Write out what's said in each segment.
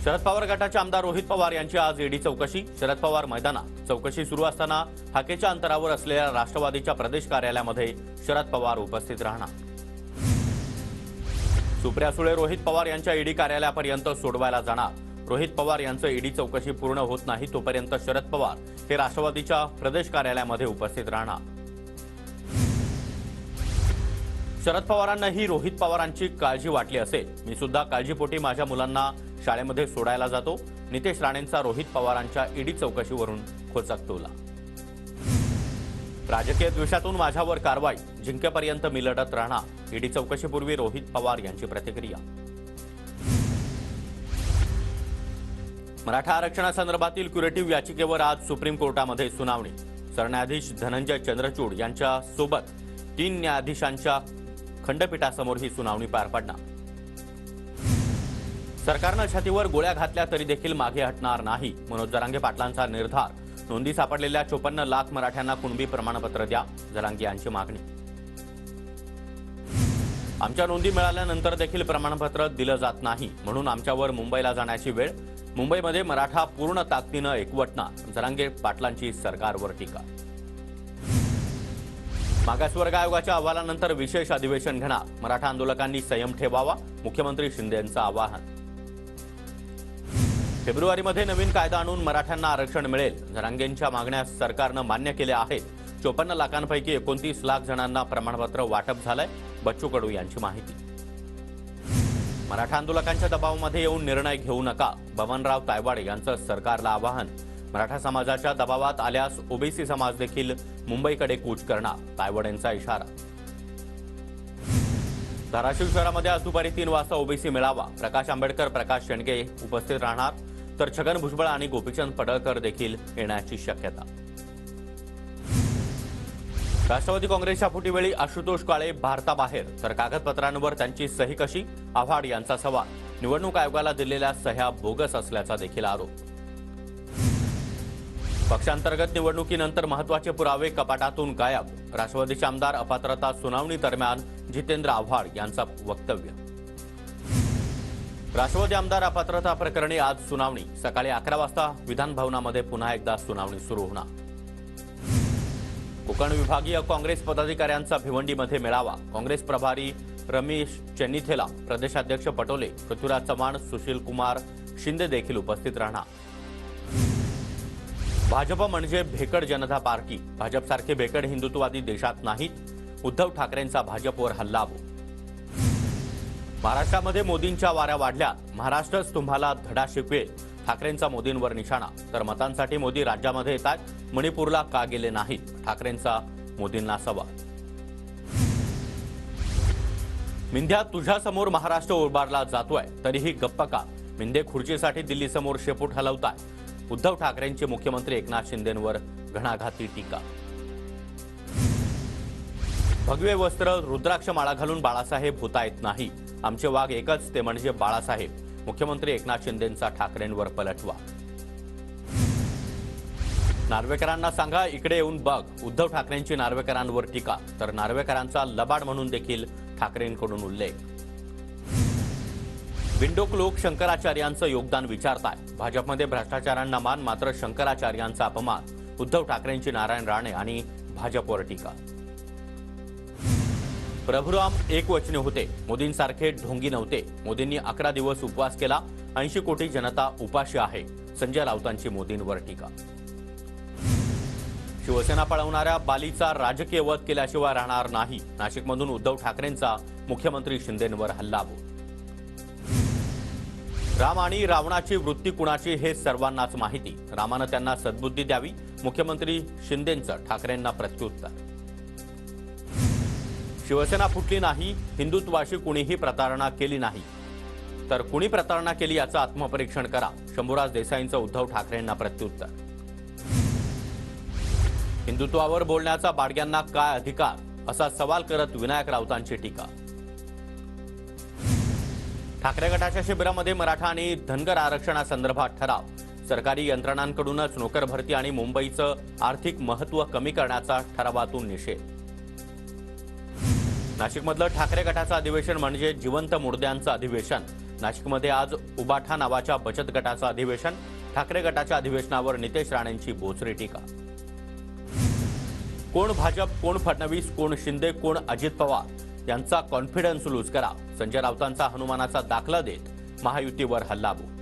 शरद पवार गटाचे आमदार रोहित पवार यांची आज ईडी चौकशी। शरद पवार मैदानात चौकशी सुरू असताना हाकेच्या अंतरावर असलेल्या राष्ट्रवादीच्या प्रदेश कार्यालयामध्ये शरद पवार उपस्थित राहणार। सुप्रिया सुळे रोहित पवार यांच्या ईडी कार्यालयापर्यंत सोडवायला जाणार। रोहित पवार यांचं ईडी चौकशी पूर्ण होत नाही तोपर्यंत शरद पवार हे राष्ट्रवादीच्या प्रदेश कार्यालयामध्ये उपस्थित राहणार। शरद पवारांनाही रोहित पवारांची काळजी वाटली असेल। मी सुद्धा काळजीपोटी माझ्या मुलांना शाळेमध्ये सोडायला जातो। नितेश राणेंचा रोहित पवारांच्या ईडी चौकशीवरून खोचक टोला। राजकीय द्वेषातून माझ्यावर कारवाई, जिंकेपर्यंत मी लढत राहणार। ईडी चौकशीपूर्वी रोहित पवार यांची प्रतिक्रिया। मराठा आरक्षणासंदर्भातील क्युरेटिव्ह याचिकेवर आज सुप्रीम कोर्टामध्ये सुनावणी। सरन्यायाधीश धनंजय चंद्रचूड यांच्या सोबत 3 न्यायाधीशांच्या खंडपीठासमोर ही सुनावणी पार पडणार। सरकारनं छातीवर गोळ्या घातल्या तरी देखील मागे हटणार नाही, मनोज जरांगे पाटलांचा निर्धार। नोंदी सापडलेल्या 54 लाख मराठ्यांना कुणबी प्रमाणपत्र द्या, जरांगे यांची मागणी। आमच्या नोंदी मिळाल्यानंतर देखील प्रमाणपत्र दिलं जात नाही, म्हणून आमच्यावर मुंबईला जाण्याची वेळ। मुंबईमध्ये मराठा पूर्ण ताकदीनं एकवटणार, जरांगे पाटलांची सरकारवर टीका। मागासवर्ग आयोगाच्या अहवालानंतर विशेष अधिवेशन घेणार, मराठा आंदोलकांनी संयम ठेवावा, मुख्यमंत्री शिंदेंचं आवाहन। फेब्रुवारीमध्ये नवीन कायदा आणून मराठ्यांना आरक्षण मिळेल, जरांगेंच्या मागण्या सरकारनं मान्य केल्या आहेत। 54 लाखांपैकी 29 लाख जणांना प्रमाणपत्र वाटप झालंय, बच्चू कडू यांची माहिती। मराठा आंदोलकांच्या दबावामध्ये येऊन निर्णय घेऊ नका, बबनराव तायवाडे यांचं सरकारला आवाहन। मराठा समाजाच्या दबावात आल्यास ओबीसी समाज देखील मुंबईकडे कूच करणार, तायवाडेंचा इशारा। धाराशिव शहरामध्ये आज दुपारी 3 वाजता ओबीसी मेळावा, प्रकाश आंबेडकर, प्रकाश शेंडगे उपस्थित राहणार, तर छगन भुजबळ आणि गोपीचंद पडळकर देखील येण्याची शक्यता। राष्ट्रवादी काँग्रेसच्या फुटीवेळी आशुतोष काळे भारताबाहेर, तर कागदपत्रांवर त्यांची सही कशी, आव्हाड यांचा सवाल। निवडणूक आयोगाला दिलेल्या सह्या बोगस असल्याचा देखील आरोप। पक्षांतर्गत निवडणुकीनंतर महत्त्वाचे पुरावे कपाटातून गायब, राष्ट्रवादीचे आमदार अपात्रता सुनावणी दरम्यान जितेंद्र आव्हाड यांचा वक्तव्य। राष्ट्रवादी आमदार अपात्रता प्रकरणी आज सुनावणी, सकाळी 11 वाजता विधान भवनामध्ये पुन्हा एकदा सुनावणी सुरू होणार। कोकण विभागीय काँग्रेस पदाधिकाऱ्यांचा भिवंडीमध्ये मेळावा, काँग्रेस प्रभारी रमेश चेन्नीथेला, प्रदेशाध्यक्ष पटोले, पृथ्वीराज चव्हाण, सुशील कुमार शिंदे देखील उपस्थित राहणार। भाजप म्हणजे भेकड जनता पार्टी, भाजपसारखे भेकड हिंदुत्ववादी देशात नाहीत, उद्धव ठाकरेंचा भाजपवर हल्लाबोल। महाराष्ट्रामध्ये मोदींच्या वाऱ्या वाढल्या, महाराष्ट्रच तुम्हाला धडा शिकवेल, ठाकरेंचा मोदींवर निशाणा। तर मतांसाठी मोदी राज्यामध्ये येतात, मणिपूरला का गेले नाहीत, ठाकरेंचा मोदींना सवाल। मिंध्या तुझ्यासमोर महाराष्ट्र उभारला जातोय तरीही गप्प का, मिंदे खुर्चीसाठी दिल्लीसमोर शेपूट हलवताय, उद्धव ठाकरेंची मुख्यमंत्री एकनाथ शिंदेंवर घणाघाती टीका। भगवे वस्त्र रुद्राक्ष माळा घालून बाळासाहेब होता येत नाही, आमचे वाघ एकच ते म्हणजे बाळासाहेब, मुख्यमंत्री एकनाथ शिंदेंचा ठाकरेंवर पलटवार। नार्वेकरांना सांगा इकडे येऊन बघ, उद्धव ठाकरेंची नार्वेकरांवर टीका, तर नार्वेकरांचा लबाड म्हणून देखील ठाकरेंकडून उल्लेख। बिंडोक लोक शंकराचार्यांचं योगदान विचारताय, भाजपमध्ये भ्रष्टाचारांना मान, मात्र शंकराचार्यांचा अपमान, उद्धव ठाकरेंची नारायण राणे आणि भाजपवर टीका। प्रभुराम एकवचनी होते, मोदींसारखे ढोंगी नव्हते, मोदींनी 11 दिवस उपवास केला, 80 कोटी जनता उपाशी आहे, संजय राऊतांची मोदींवर टीका। शिवसेना पळवणाऱ्या बालीचा राजकीय वध केल्याशिवाय राहणार नाही, नाशिकमधून उद्धव ठाकरेंचा मुख्यमंत्री शिंदेंवर हल्लाबोल। राम आणि रावणाची वृत्ती कुणाची हे सर्वांनाच माहिती, रामानं त्यांना सद्बुद्धी द्यावी, मुख्यमंत्री शिंदेंचं ठाकरेंना प्रत्युत्तर। शिवसेना फुटली नाही, हिंदुत्वाशी कुणीही प्रतारणा केली नाही, तर कुणी प्रतारणा केली याचं आत्मपरीक्षण करा, शंभूराज देसाईंचं उद्धव ठाकरेंना प्रत्युत्तर। हिंदुत्वावर बोलण्याचा बाडग्यांना काय अधिकार, असा सवाल करत विनायक राऊतांची टीका। ठाकरे गटाच्या शिबिरामध्ये मराठा आणि धनगर आरक्षणासंदर्भात ठराव, सरकारी यंत्रणांकडूनच नोकर भरती आणि मुंबईचं आर्थिक महत्त्व कमी करण्याचा ठरावातून निषेध। नाशिकमधलं ठाकरे गटाचं अधिवेशन म्हणजे जिवंत मुर्द्यांचं अधिवेशन, नाशिकमध्ये आज उबाठा नावाच्या बचत गटाचं अधिवेशन. ठाकरे गटाच्या अधिवेशनावर नितेश राणेंची बोचरी टीका. कोण भाजप, कोण फडणवीस, कोण शिंदे, कोण अजित पवार यांचा कॉन्फिडन्स लूज करा. संजय राऊतांचा हनुमानाचा दाखला देत महायुतीवर हल्लाबोल.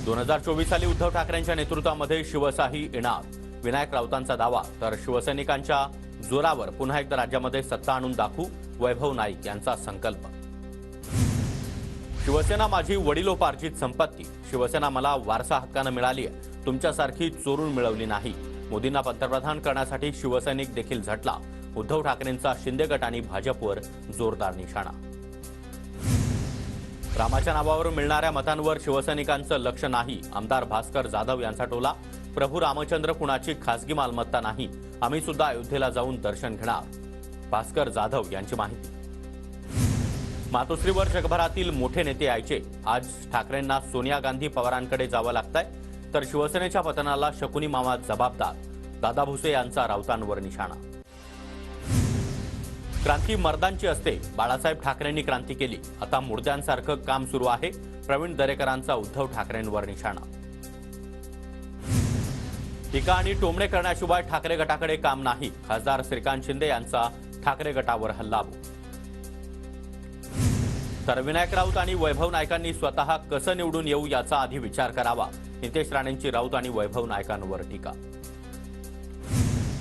2024 साली उद्धव ठाकरेंच्या नेतृत्वामध्ये शिवशाही येणार, विनायक राऊतांचा दावा. तर शिवसैनिकांच्या जोरावर पुन्हा एकदा राज्यामध्ये सत्ता आणून दाखवू, वैभव नाईक यांचा संकल्प. शिवसेना माझी वडिलोपार्जित संपत्ती. शिवसेना मला वारसा हक्कानं मिळाली आहे, तुमच्यासारखी चोरून मिळवली नाही. मोदींना पंतप्रधान करण्यासाठी शिवसैनिक देखील झटला. उद्धव ठाकरेंचा शिंदे गट आणि भाजपवर जोरदार निशाणा. रामाच्या नावावर मिळणाऱ्या मतांवर शिवसैनिकांचं लक्ष नाही. आमदार भास्कर जाधव यांचा टोला. प्रभू रामचंद्र कुणाची खासगी मालमत्ता नाही, आम्ही सुद्धा अयोध्येला जाऊन दर्शन घेणार. भास्कर जाधव यांची माहिती. मातोश्रीवर जगभरातील मोठे नेते यायचे. आज ठाकरेंना सोनिया गांधी पवारांकडे जावं लागतंय. तर शिवसेनेच्या पतनाला शकुनी मामा जबाबदार. दादा भुसे यांचा राऊतांवर निशाणा. क्रांती मर्दांची असते. बाळासाहेब ठाकरेंनी क्रांती केली, आता मुर्द्यांसारखं काम सुरू आहे. प्रवीण दरेकरांचा उद्धव ठाकरेंवर निशाणा. टीका आणि टोमणे करण्याशिवाय ठाकरे गटाकडे काम नाही. खासदार श्रीकांत शिंदे यांचा ठाकरे गटावर हल्लाबोल. तर विनायक राऊत आणि वैभव नाईकांनी स्वतः कसं निवडून येऊ याचा आधी विचार करावा. नितेश राणेंची राऊत आणि वैभव नाईकांवर टीका.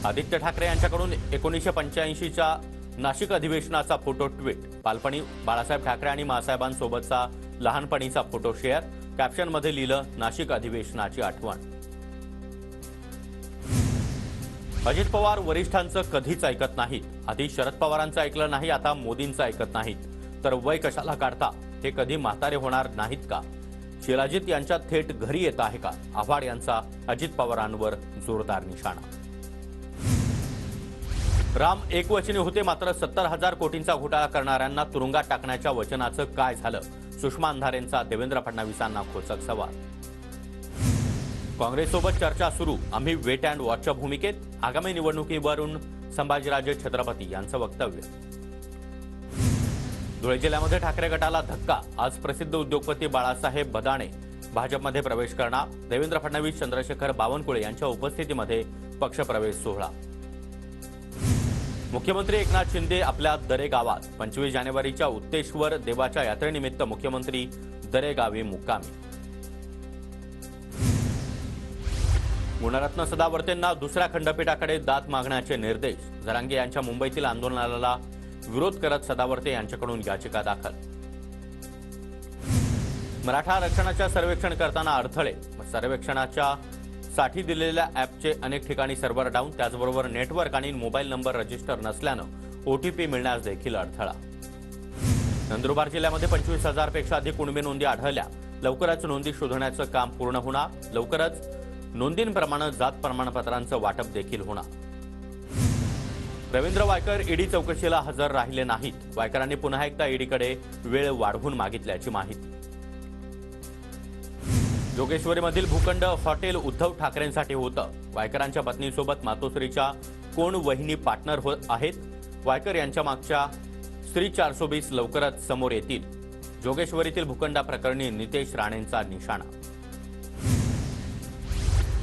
आदित्य ठाकरे यांच्याकडून 1985च्या नाशिक अधिवेशनाचा फोटो ट्विट. बालपणी बाळासाहेब ठाकरे आणि मासाहेबांसोबतचा लहानपणीचा फोटो शेअर. कॅप्शनमध्ये लिहिलं, नाशिक अधिवेशनाची आठवण. अजित पवार वरिष्ठांचं कधीच ऐकत नाहीत. आधी शरद पवारांचं ऐकलं नाही, आता मोदींचं ऐकत नाहीत. तर वय कशाला काढता, हे कधी म्हातारे होणार नाहीत का? शिलाजीत यांच्या थेट घरी येत आहे का? आव्हाड यांचा अजित पवारांवर जोरदार निशाणा. राम एकवचनी होते, मात्र 70,000 कोटींचा घोटाळा करणाऱ्यांना तुरुंगात टाकण्याच्या वचनाचं काय झालं? सुषमा अंधारेंचा देवेंद्र फडणवीसांना खोचक सवाल. काँग्रेससोबत चर्चा सुरू, आम्ही वेट अँड वॉचच्या भूमिकेत. आगामी निवडणुकीवरून संभाजीराजे छत्रपती यांचं वक्तव्य. धुळे जिल्ह्यामध्ये ठाकरे गटाला धक्का. आज प्रसिद्ध उद्योगपती बाळासाहेब बदाणे भाजपमध्ये प्रवेश करणार. देवेंद्र फडणवीस, चंद्रशेखर बावनकुळे यांच्या उपस्थितीमध्ये पक्षप्रवेश सोहळा. मुख्यमंत्री एकनाथ शिंदे आपल्या दरे गावात. 25 जानेवारीच्या उत्तेश्वर देवाच्या यात्रेनिमित्त मुख्यमंत्री दरेगावी मुक्कामी. गुणरत्न सदावर्तेंना दुसऱ्या खंडपीठाकडे दाद मागण्याचे निर्देश. जरांगे यांच्या मुंबईतील आंदोलनाला विरोध करत सदावर्ते यांच्याकडून याचिका दाखल. मराठा आरक्षणाच्या सर्वेक्षण करताना अडथळे. सर्वेक्षणाच्या साठी दिलेल्या ॲपचे अनेक ठिकाणी सर्व्हर डाऊन. त्याचबरोबर नेटवर्क आणि मोबाईल नंबर रजिस्टर नसल्यानं ओटीपी मिळण्यास देखील अडथळा. नंदुरबार जिल्ह्यामध्ये 25,000 पेक्षा अधिक कुणबी नोंदी आढळल्या. लवकरच नोंदी शोधण्याचं काम पूर्ण होणार. लवकरच नोंदींप्रमाणे जात प्रमाणपत्रांचं वाटप देखील होणार. रवींद्र वायकर ईडी चौकशीला हजर राहिले नाहीत. वायकरांनी पुन्हा एकदा ईडीकडे वेळ वाढवून मागितल्याची माहिती. जोगेश्वरीमधील भूखंड हॉटेल उद्धव ठाकरेंसाठी होतं. वायकरांच्या पत्नीसोबत मातोश्रीच्या कोण वहिनी पार्टनर आहेत. वायकर यांच्या मागच्या स्त्री 420 लवकरच समोर येतील. जोगेश्वरीतील भूखंडाप्रकरणी नितेश राणेंचा निशाणा.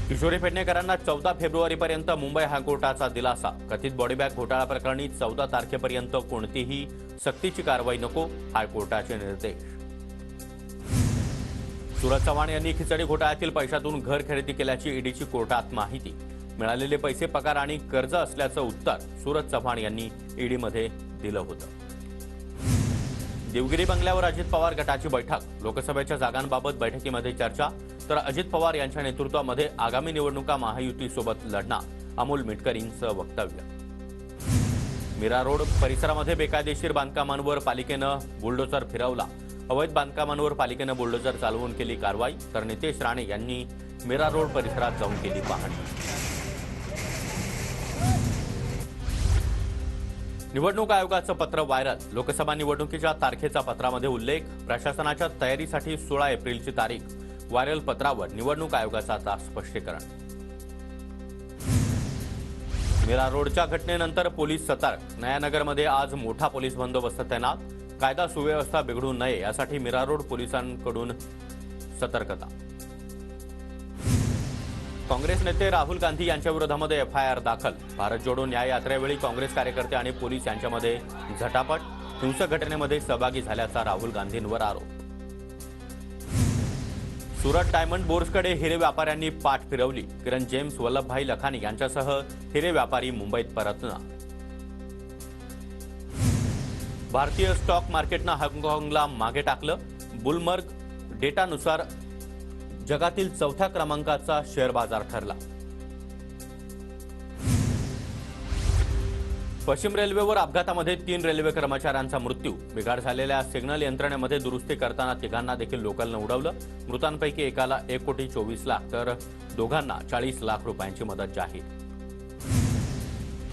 किशोरी पेडणेकरांना 14 फेब्रुवारीपर्यंत मुंबई हायकोर्टाचा दिलासा. कथित बॉडीबॅग घोटाळा प्रकरणी 14 तारखेपर्यंत कोणतीही सक्तीची कारवाई नको, हायकोर्टाचे निर्देश. सूरज चव्हाण यांनी खिचडी घोटाळ्यातील पैशातून घर खरेदी केल्याची ईडीची कोर्टात माहिती. मिळालेले पैसे पगार आणि कर्ज असल्याचं उत्तर सूरज चव्हाण यांनी ईडीमध्ये दिलं होतं. देवगिरी बंगल्यावर अजित पवार गटाची बैठक. लोकसभेच्या जागांबाबत बैठकीमध्ये चर्चा. तर अजित पवार यांच्या नेतृत्वामध्ये आगामी निवडणुका महायुतीसोबत लढणार, अमोल मिटकरींचं वक्तव्य. मीरा रोड परिसरामध्ये बेकायदेशीर बांधकामांवर पालिकेनं बुलडोझर फिरवला. अवैध बांधकामांवर पालिकेनं बुलडोझर चालवून केली कारवाई. तर नितेश राणे यांनी मीरा रोड परिसरात जाऊन केली पाहणी. निवडणूक आयोगाचं पत्र व्हायरल. लोकसभा निवडणुकीच्या तारखेचा पत्रामध्ये उल्लेख. प्रशासनाच्या तयारीसाठी 16 एप्रिलची तारीख. व्हायरल पत्रावर निवडणूक आयोगाचं आता स्पष्टीकरण. मीरा रोडच्या घटनेनंतर पोलीस सतर्क. नयानगरमध्ये आज मोठा पोलीस बंदोबस्त तैनात. कायदा सुव्यवस्था बिघडू नये यासाठी मीरा रोड पोलिसांकडून सतर्कता. काँग्रेस नेते राहुल गांधी यांच्या विरोधामध्ये एफआयआर दाखल. भारत जोडो न्याय यात्रेवेळी काँग्रेस कार्यकर्ते आणि पोलीस यांच्यामध्ये झटापट. हिंसक घटनेमध्ये सहभागी झाल्याचा राहुल गांधींवर आरोप. सुरत डायमंड बोर्सकडे हिरे व्यापाऱ्यांनी पाठ फिरवली. किरण जेम्स, वल्लभभाई लखानी यांच्यासह हिरे व्यापारी मुंबईत परतणार. भारतीय स्टॉक मार्केटनं हाँगकाँगला मागे टाकलं. बुलमर्ग डेटानुसार जगातील 4थ्या क्रमांकाचा शेअर बाजार ठरला. पश्चिम रेल्वेवर अपघातामध्ये 3 रेल्वे कर्मचाऱ्यांचा मृत्यू. बिघाड झालेल्या सिग्नल यंत्रणेमध्ये दुरुस्ती करताना तिघांना देखील लोकलनं उडवलं. मृतांपैकी एकाला 1,24,00,000 तर दोघांना 40 लाख रुपयांची मदत जाहीर.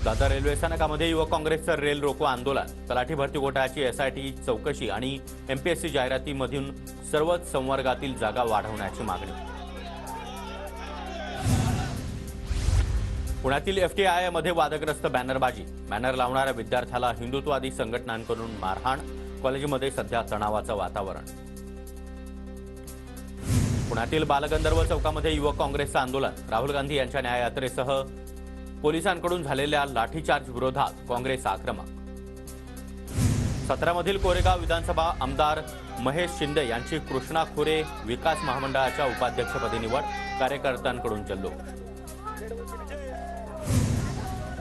दादर रेल्वे स्थानकामध्ये युवक काँग्रेसचं रेल रोको आंदोलन. तलाठी भरती घोटाळ्याची एसआयटी चौकशी आणि एमपीएससी जाहिरातीमधून सर्वच संवर्गातील जागा वाढवण्याची मागणी. पुण्यातील एफटीआयमध्ये वादग्रस्त बॅनरबाजी. बॅनर लावणाऱ्या विद्यार्थ्याला हिंदुत्ववादी संघटनांकडून मारहाण. कॉलेजमध्ये सध्या तणावाचं वातावरण. पुण्यातील बालगंधर्व चौकामध्ये युवक काँग्रेसचं आंदोलन. राहुल गांधी यांच्या न्याययात्रेसह पोलिसांकडून झालेल्या लाठीचार्ज विरोधात काँग्रेस आक्रमक. 17मधील कोरेगाव विधानसभा आमदार महेश शिंदे यांची कृष्णा खोरे विकास महामंडळाच्या उपाध्यक्षपदी निवड. कार्यकर्त्यांकडून जल्लोष.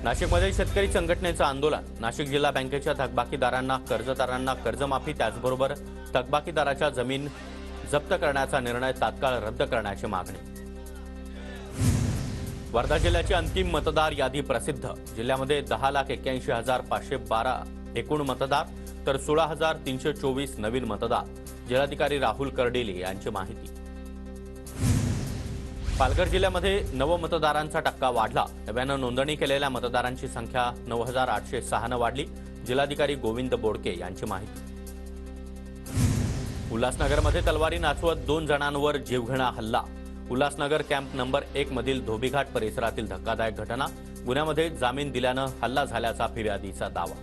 नाशिकमध्ये शेतकरी संघटनेचं आंदोलन. नाशिक जिल्हा बँकेच्या थकबाकीदारांना कर्जदारांना कर्जमाफी त्याचबरोबर थकबाकीदाराच्या जमीन जप्त करण्याचा निर्णय तात्काळ रद्द करण्याची मागणी. वर्धा जिल्ह्याची अंतिम मतदार यादी प्रसिद्ध. जिल्ह्यामध्ये 10,81,512 एकूण मतदार तर 16,324 नवीन मतदार. जिल्हाधिकारी राहुल कर्डिले यांची माहिती. पालघर जिल्ह्यामध्ये नवमतदारांचा टक्का वाढला. नव्यानं नोंदणी केलेल्या मतदारांची संख्या 9,806 वाढली. जिल्हाधिकारी गोविंद बोडके यांची माहिती. उल्हासनगरमध्ये तलवारी नाचवत 2 जणांवर जीवघेणा हल्ला. उल्हासनगर कॅम्प नंबर 1 मधील धोबीघाट परिसरातील धक्कादायक घटना. गुन्ह्यामध्ये जामीन दिल्यानं हल्ला झाल्याचा फिर्यादीचा दावा.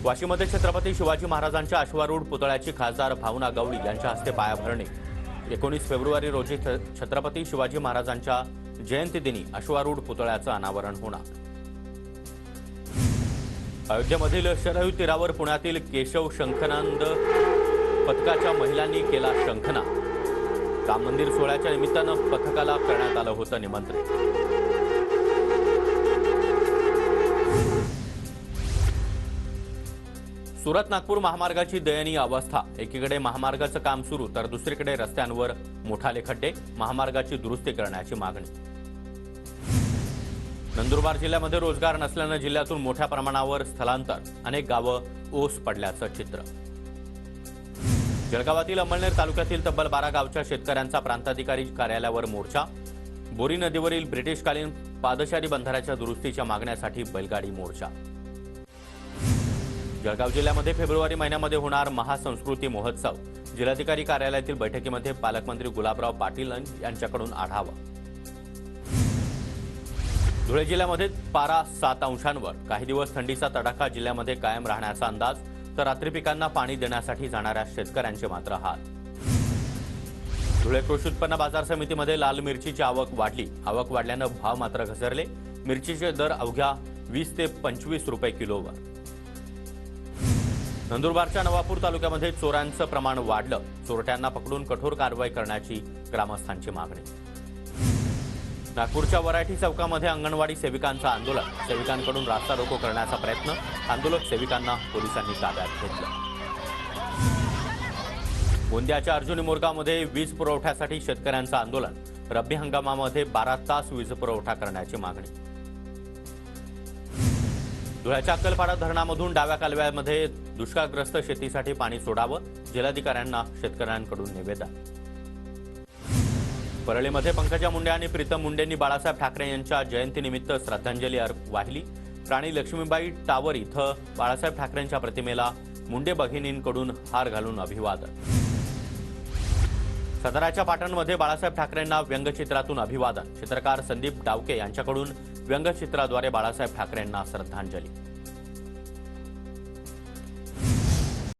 वाशीमध्ये छत्रपती शिवाजी महाराजांच्या अश्वारूढ पुतळ्याची खासदार भावना गवळी यांच्या हस्ते पायाभरणी. 19 फेब्रुवारी रोजी छत्रपती शिवाजी महाराजांच्या जयंतीदिनी अश्वारूढ पुतळ्याचं अनावरण होणार. अयोध्येमधील शरयू तीरावर पुण्यातील केशव शंखनाद पथकाच्या महिलांनी केला शंखनाद. राम मंदिर सोहळ्याच्या निमित्तानं पथकाला करण्यात आलं होतं निमंत्रण. सुरत नागपूर महामार्गाची दयनीय अवस्था. एकीकडे महामार्गाचं काम सुरू तर दुसरीकडे रस्त्यांवर मोठाले खड्डे. महामार्गाची दुरुस्ती करण्याची मागणी. नंदुरबार जिल्ह्यामध्ये रोजगार नसल्यानं जिल्ह्यातून मोठ्या प्रमाणावर स्थलांतर. अनेक गावं ओस पडल्याचं चित्र. जळगावातील अंमळनेर तालुक्यातील तब्बल 12 गावच्या शेतकऱ्यांचा प्रांताधिकारी कार्यालयावर मोर्चा. बोरी नदीवरील ब्रिटिशकालीन पादचारी बंधाऱ्याच्या दुरुस्तीच्या मागण्यासाठी बैलगाडी मोर्चा. जळगाव जिल्ह्यामध्ये फेब्रुवारी महिन्यामध्ये होणार महासंस्कृती महोत्सव. जिल्हाधिकारी कार्यालयातील बैठकीमध्ये पालकमंत्री गुलाबराव पाटील यांच्याकडून आढावा. धुळे जिल्ह्यामध्ये पारा 7 अंशांवर. काही दिवस थंडीचा तडाखा जिल्ह्यामध्ये कायम राहण्याचा अंदाज. तर रात्री पिकांना पाणी देण्यासाठी जाणाऱ्या शेतकऱ्यांचे मात्र हाल. धुळे कृषी उत्पन्न बाजार समितीमध्ये लाल मिरचीची आवक वाढली. आवक वाढल्यानं भाव मात्र घसरले. मिरचीचे दर अवघ्या 20 ते 25 रुपये किलोवर. नंदुरबारच्या नवापूर तालुक्यामध्ये चोरांचं प्रमाण वाढलं. चोरट्यांना पकडून कठोर कारवाई करण्याची ग्रामस्थांची मागणी. नागपूरच्या वराठी चौकामध्ये अंगणवाडी सेविकांचं आंदोलन. सेविकांकडून रास्ता रोको करण्याचा प्रयत्न. आंदोलक सेविकांना पोलिसांनी ताब्यात घेतलं. गोंदियाच्या अर्जुनी मोरगावमध्ये वीज पुरवठ्यासाठी शेतकऱ्यांचं आंदोलन. रब्बी हंगामामध्ये 12 तास वीज पुरवठा करण्याची मागणी. धुळ्याच्या अक्कलपाडा धरणामधून डाव्या कालव्यामध्ये दुष्काळग्रस्त शेतीसाठी पाणी सोडावं. जिल्हाधिकाऱ्यांना शेतकऱ्यांकडून निवेदन. परळीमध्ये पंकजा मुंडे आणि प्रीतम मुंडेंनी बाळासाहेब ठाकरे यांच्या जयंतीनिमित्त श्रद्धांजली वाहिली. राणी लक्ष्मीबाई टावर इथं बाळासाहेब ठाकरेंच्या प्रतिमेला मुंडे भगिनींकडून हार घालून अभिवादन. साताऱ्याच्या पाटणमध्ये बाळासाहेब ठाकरेंना व्यंगचित्रातून अभिवादन. चित्रकार संदीप डावके यांच्याकडून व्यंगचित्राद्वारे बाळासाहेब ठाकरेंना श्रद्धांजली.